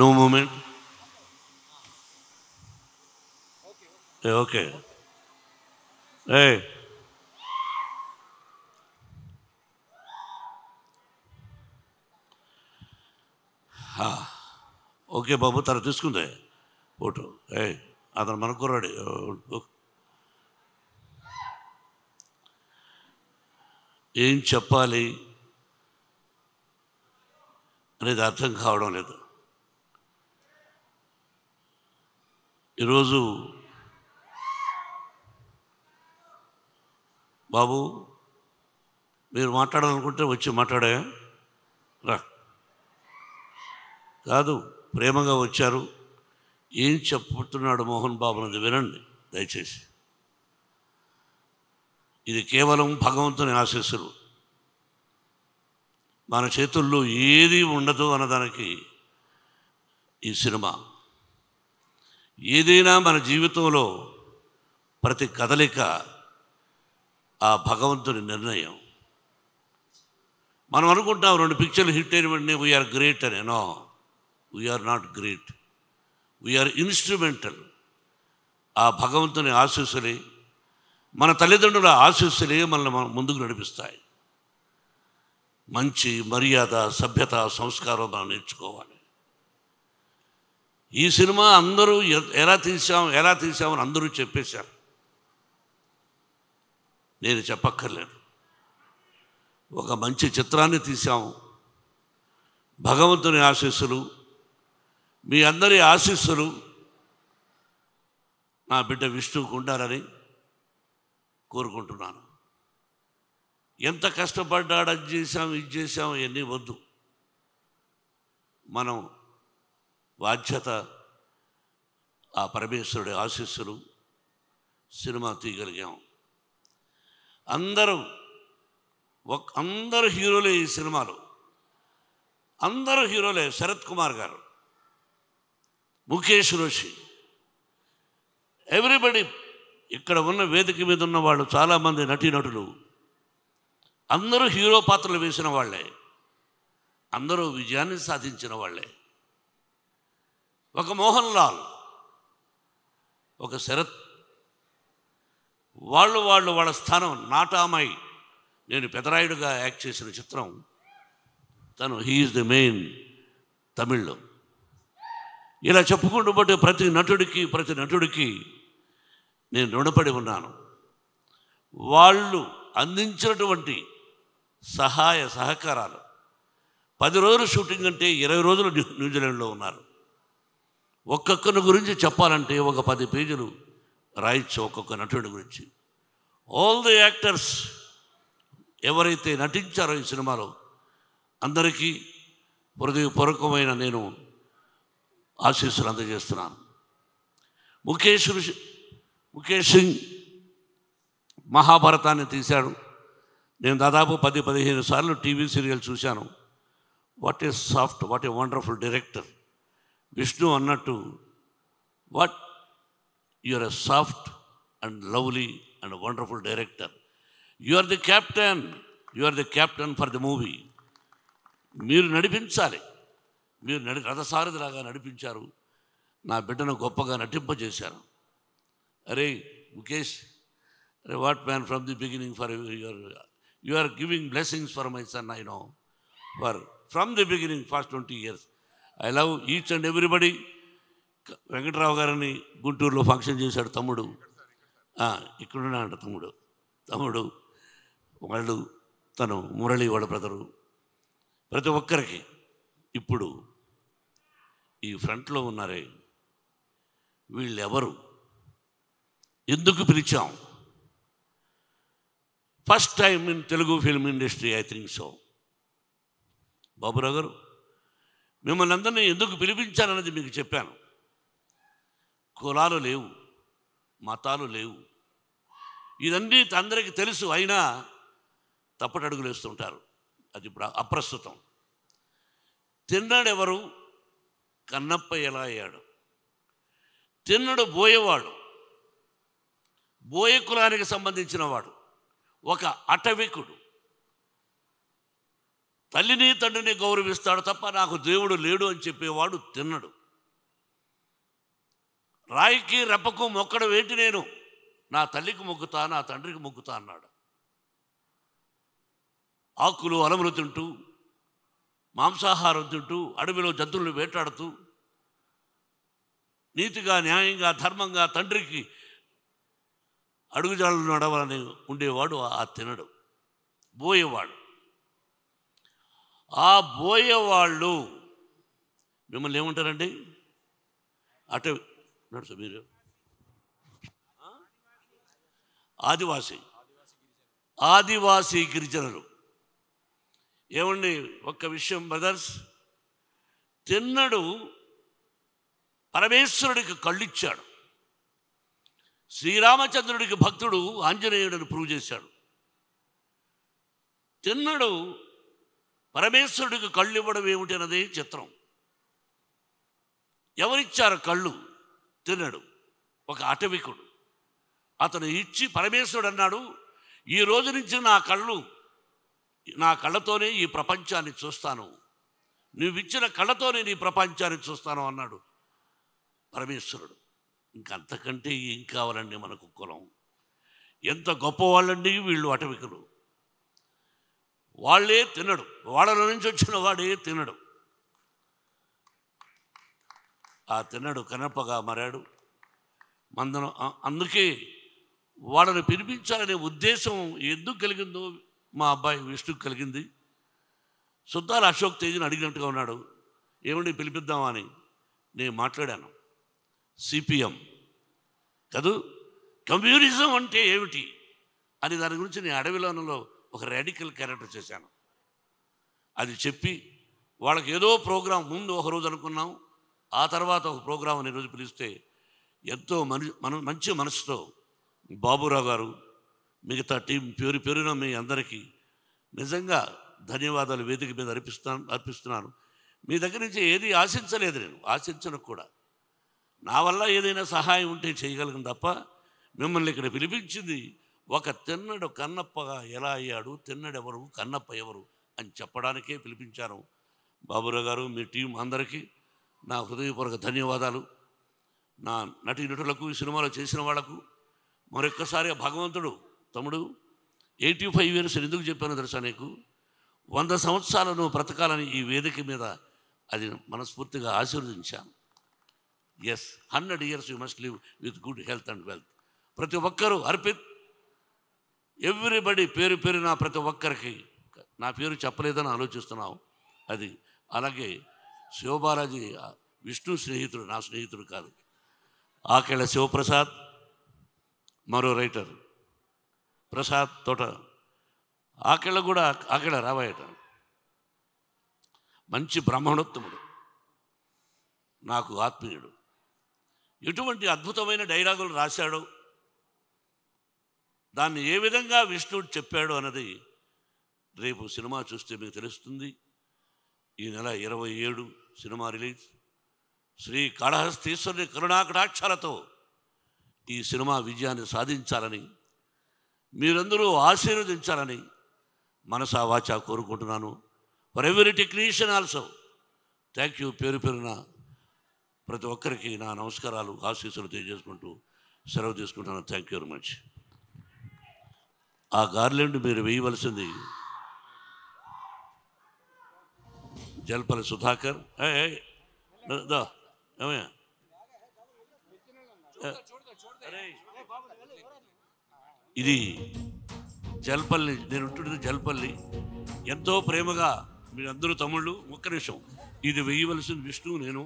No moment. Okay. ఏ okay బాబు, తను తీసుకుందే ఫోటో. అతను మన కుర్రాడు. ఏం చెప్పాలి అనేది అర్థం కావడం లేదు. ఈరోజు బాబు మీరు మాట్లాడాలనుకుంటే వచ్చి మాట్లాడా రా. కాదు, ప్రేమగా వచ్చారు. ఏం చెప్పుతున్నాడు మోహన్ బాబు అనేది వినండి దయచేసి. ఇది కేవలం భగవంతుని ఆశీస్సులు. మన చేతుల్లో ఏది ఉండదు అన్నదానికి ఈ సినిమా. ఏదైనా మన జీవితంలో ప్రతి కదలిక ఆ భగవంతుని నిర్ణయం. మనం అనుకుంటాం 2 పిక్చర్లు హిట్ అయిన వెంటనే వీఆర్ గ్రేట్ అని. No, we're not great, we're instrumental. ఆ భగవంతుని ఆశీస్సులే, మన తల్లిదండ్రుల ఆశీస్సులే మనల్ని ముందుకు నడిపిస్తాయి. మంచి మర్యాద, సభ్యత, సంస్కారం మనం నేర్చుకోవాలి. ఈ సినిమా అందరూ ఎలా తీసామని అందరూ చెప్పేశారు. నేను చెప్పక్కర్లేదు. ఒక మంచి చిత్రాన్ని తీసాము. భగవంతుని ఆశీస్సులు, మీ అందరి ఆశీస్సులు నా బిడ్డ విష్ణువుకు ఉండాలని కోరుకుంటున్నాను. ఎంత కష్టపడ్డాడు, అది చేశాం, ఇది చేశాం, ఇవన్నీ వద్దు. మనం బాధ్యత ఆ పరమేశ్వరుడి ఆశీస్సులు, సినిమా తీయగలిగాం. అందరూ హీరోలే ఈ సినిమాలో. అందరూ హీరోలే. శరత్ కుమార్ గారు, ముఖేష్ రోషి, ఎవ్రీబడి. ఇక్కడ ఉన్న వేదిక మీద ఉన్న వాళ్ళు చాలామంది నటీనటులు అందరూ హీరో పాత్రలు వేసిన వాళ్ళే. అందరూ విజయాన్ని సాధించిన వాళ్ళే. ఒక మోహన్ లాల్, ఒక శరత్, వాళ్ళ స్థానం. నాటామై, నేను పెదరాయుడుగా యాక్ట్ చేసిన చిత్రం తను. హీఈస్ ది మెయిన్ తమిళ్లో. ఇలా చెప్పుకుంటూ బట్టి ప్రతి నటుడికి నేను రుణపడి ఉన్నాను. వాళ్ళు అందించినటువంటి సహాయ సహకారాలు. 10 రోజులు షూటింగ్ అంటే 20 రోజులు న్యూజిలాండ్లో ఉన్నారు. ఒక్కొక్కరి గురించి చెప్పాలంటే ఒక 10 పేజీలు రాయొచ్చు ఒక్కొక్క నటుడి గురించి. ఆల్ ది యాక్టర్స్ ఎవరైతే నటించారో ఈ సినిమాలో అందరికీ హృదయపూర్వకమైన నేను ఆశీస్సులు అందజేస్తున్నాను. ముఖేష్ సింగ్ మహాభారతాన్ని తీశాడు. నేను దాదాపు 10-15 సార్లు టీవీ సీరియల్ చూశాను. What a soft, what a wonderful director. Vishnu అన్నట్టు, what you are a soft and lovely and wonderful director. You are the captain for the movie. మీరు నడిపించాలి. మీరు రథసారథిలాగా నడిపించారు. నా బిడ్డను గొప్పగా నటింపజేశారు. అరే ముఖేష్, అరే what man, from the beginning for you are giving blessings for my son. I know from the beginning past 20 years. I love each and everybody. Venkatarao గారిని గుంటూరులో ఫంక్షన్ చేశాడు తమ్ముడు. ఇక్కడున్నాడు తమ్ముడు వాళ్ళు, తను మురళి వాళ్ళ బ్రదరు. ప్రతి ఒక్కరికి ఇప్పుడు ఈ ఫ్రంట్లో ఉన్నారే, వీళ్ళెవరు, ఎందుకు పిలిచాం? First time in Telugu film industry, I think so. Baburao garu, మిమ్మల్ని అందరినీ ఎందుకు పిలిపించానన్నది మీకు చెప్పాను. కులాలు లేవు, మతాలు లేవు, ఇదన్నీ అందరికీ తెలుసు. అయినా తప్పటడుగులు వేస్తుంటారు. అది ఇప్పుడు అప్రస్తుతం. తిన్నాడెవరు? కన్నప్ప ఎలా అయ్యాడు? తిన్నడు బోయేవాడు, బోయ కులానికి సంబంధించిన వాడు, ఒక అటవికుడు. తల్లిని తండ్రిని గౌరవిస్తాడు తప్ప నాకు దేవుడు లేడు అని చెప్పేవాడు తిన్నడు. రాయికి రెప్పకు మొక్కడం ఏంటి, నేను నా తల్లికి మొక్కుతా, నా తండ్రికి మొక్కుతా అన్నాడు. ఆకులు అలములు తింటూ, మాంసాహారం తింటూ, అడవిలో జంతువులను వేటాడుతూ, నీతిగా న్యాయంగా ధర్మంగా తండ్రికి అడుగుజాడలు నడవాలని ఉండేవాడు ఆ తినడు, బోయేవాడు. ఆ బోయేవాళ్ళు మిమ్మల్ని ఏమంటారండి? అటు నడుచు మీరు ఆదివాసీ గిరిజనులు. ఏమండి, ఒక్క విషయం బ్రదర్స్, తిన్నడు పరమేశ్వరుడికి కళ్ళిచ్చాడు. శ్రీరామచంద్రుడికి భక్తుడు ఆంజనేయుడిని ప్రూవ్ చేశాడు. తిన్నడు పరమేశ్వరుడికి కళ్ళు ఇవ్వడం ఏమిటి అన్నది చిత్రం. ఎవరిచ్చారు కళ్ళు? తిన్నడు, ఒక అటవికుడు. అతను ఇచ్చి పరమేశ్వరుడు అన్నాడు, ఈ రోజు నుంచి నా కళ్ళతోనే ఈ ప్రపంచాన్ని చూస్తాను, నువ్విచ్చిన కళ్ళతోనే నీ ప్రపంచాన్ని చూస్తాను అన్నాడు పరమేశ్వరుడు. ఇంకంతకంటే ఏం కావాలండి మనకు? కులం ఎంత గొప్పవాళ్ళండి వీళ్ళు, అటవికులు. వాళ్ళే తినడు, వాళ్ళ నుంచి వచ్చిన వాడే తినడు. ఆ తిన్నడు కనపగా మారాడు. అందుకే వాళ్ళని పిలిపించాలనే ఉద్దేశం ఎందుకు కలిగిందో మా అబ్బాయి విష్ణుకు కలిగింది. సుద్దాల అశోక్ తేజీని అడిగినట్టుగా ఉన్నాడు, ఏమండి పిలిపిద్దామా అని. నేను మాట్లాడాను. సిపిఎం కాదు, కమ్యూనిజం అంటే ఏమిటి అని దాని గురించి నేను అడవిలోనలో ఒక రాడికల్ క్యారెక్టర్ చేశాను. అది చెప్పి వాళ్ళకి ఏదో ప్రోగ్రాం ముందు ఒకరోజు అనుకున్నాం, ఆ తర్వాత ఒక ప్రోగ్రాం అని రోజు పిలిస్తే ఎంతో మంచి మనసుతో బాబురావు గారు, మిగతా టీం పేరున మీ అందరికీ నిజంగా ధన్యవాదాలు వేదిక మీద అర్పిస్తున్నాను. మీ దగ్గర నుంచి ఏది ఆశించలేదు, నేను ఆశించను కూడా. నా వల్ల ఏదైనా సహాయం ఉంటే చేయగలను తప్ప మిమ్మల్ని ఇక్కడ పిలిపించింది ఒక తిన్నడు కన్నప్పగా ఎలా అయ్యాడు, తిన్నడెవరు, కన్నప్ప ఎవరు అని చెప్పడానికే పిలిపించాను. బాబురావు గారు, మీ టీం అందరికీ నా హృదయపూర్వక ధన్యవాదాలు. నా నటీనటులకు, ఈ సినిమాలో చేసిన వాళ్లకు మరొక్కసారి భగవంతుడు, తమ్ముడు 85 years ఎందుకు చెప్పాను తెలుసా నీకు? 100 సంవత్సరాలు నువ్వు బ్రతకాలని ఈ వేదిక మీద అది మనస్ఫూర్తిగా ఆశీర్వదించాను. Yes, 100 years you must live with good health and wealth. ప్రతి ఒక్కరూ అర్పిత్, ఎవ్రీబడి పేరున ప్రతి ఒక్కరికి, నా పేరు చెప్పలేదని ఆలోచిస్తున్నావు అది. అలాగే శివబాలాజీ విష్ణు స్నేహితుడు, నా స్నేహితుడు కాదు. ఆకెళ్ళ శివప్రసాద్, మరో రైటర్ ప్రసాద్ తోట, ఆకెళ్ళ కూడా ఆకెళ్ళ రావాయట, మంచి బ్రాహ్మణోత్తముడు, నాకు ఆత్మీయుడు. ఎటువంటి అద్భుతమైన డైలాగులు రాశాడో, దాన్ని ఏ విధంగా విష్ణుడు చెప్పాడు అన్నది రేపు సినిమా చూస్తే మీకు తెలుస్తుంది. ఈ నెల 27 సినిమా రిలీజ్. శ్రీ కాళహస్తీశ్వరుని కరుణాకటాక్షాలతో ఈ సినిమా విజయాన్ని సాధించాలని, మీరందరూ ఆశీర్వదించాలని మనసా వాచా కోరుకుంటున్నాను. For every technician also thank you. పేరున ప్రతి ఒక్కరికి నా నమస్కారాలు, ఆశీస్సులు తెలియజేసుకుంటూ సెలవు తీసుకుంటున్నాను. Thank you very much. ఆ గార్లెండ్ మీరు వేయవలసింది జల్పల్లి సుధాకర్. ఏమయ్యా, ఇది జల్పల్లి, నేను ఉంటున్నది జల్పల్లి. ఎంతో ప్రేమగా మీరందరూ తమ్ముళ్ళు. ఒక్క నిమిషం, ఇది వేయవలసిన విష్ణు, నేను